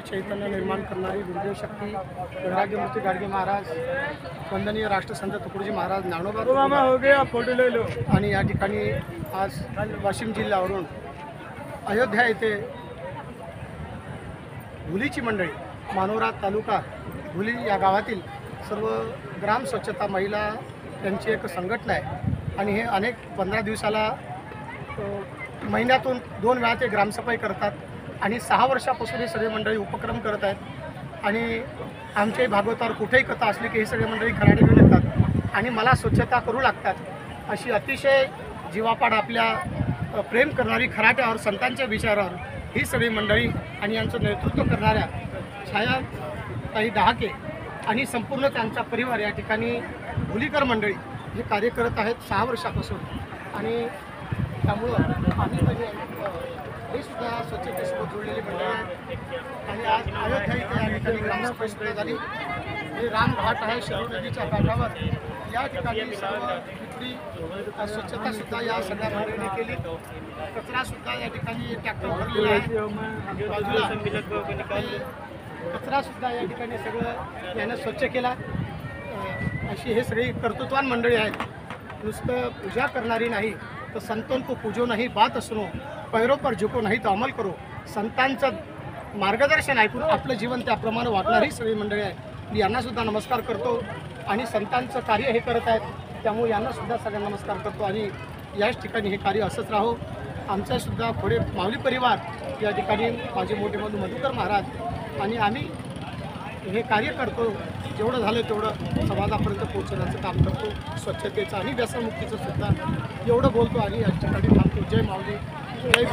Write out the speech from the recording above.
चैतन्य निर्माण करणारी गुरुदेव शक्ती वैराग्यमूर्ती गाडगे महाराज, वंदनीय राष्ट्रसंत तुकडोजी महाराज, ज्ञानोबा हो गया फोटो ले लो। आणि या ठिकाणी आज वाशिम जिल्ह्यावरून अयोध्या येथे भुलीची मंडळी, मानोरा तालुका भुली या गावातील सर्व ग्राम स्वच्छता महिला यांची एक संघटना आहे आणि हे अनेक 15 दिवसाला महिन्यातून 2 वेळा ते ग्रामसफाई करतात आणि 6 वर्षापासून ही सगळी मंडळी उपक्रम करत आहेत। आणि आमच्याही भागवतावर कुठेही कथा असली की ही सगळी मंडळी खराडे घेऊन येतात आणि मला स्वच्छता करू लागतात। अशी अतिशय जीवापाड आपल्या प्रेम करणारी खराट्यावर, संतांच्या विचारावर ही सगळी मंडळी आणि यांचं नेतृत्व करणाऱ्या छायाताई डहाके आणि संपूर्ण त्यांचा परिवार या ठिकाणी भुलीकर मंडळी हे कार्य करत आहेत 6 वर्षापासून। आणि त्यामुळं आम्ही म्हणजे हे सुद्धा स्वच्छतेसोबत जोडलेली मंडळी आहे। आणि आज अयोध्या इथे या ठिकाणी ग्रामसभा सुरू झाली। हे रामघाट आहे शरू नदीच्या काठावर, या ठिकाणी सर्व इथली स्वच्छतासुद्धा या सगळ्या मंडळींनी केली। कचरासुद्धा या ठिकाणी ट्रॅक्टर भरलेला आहे, बाजूला कचरासुद्धा या ठिकाणी सगळं यानं स्वच्छ केला। अशी हे सगळी कर्तृत्वान मंडळी आहेत। नुसतं पूजा करणारी नाही तर संतों को पूजो नहीं बात सुनो, पैरों पर झुको नहीं तो अमल करो। संतांचं मार्गदर्शन ऐकून आपलं जीवन त्याप्रमाणे वागणारी सगळी मंडळी आहे। मी यांनासुद्धा नमस्कार करतो आणि संतांचं कार्य हे करत आहेत त्यामुळे यांनासुद्धा सगळ्यांना नमस्कार करतो आणि याच ठिकाणी हे कार्य असंच राहो। आमचासुद्धा थोडे माऊली परिवार या ठिकाणी माझे मोठे बंधू मधुकर महाराज आणि आम्ही हे कार्य करतो, जेवढं झालं तेवढं समाजापर्यंत पोहोचण्याचं काम करतो, स्वच्छतेचं आणि व्यसनमुक्तीचं सुद्धा एवढं बोलतो आणि या ठिकाणी थांबतो। जय माऊली, जय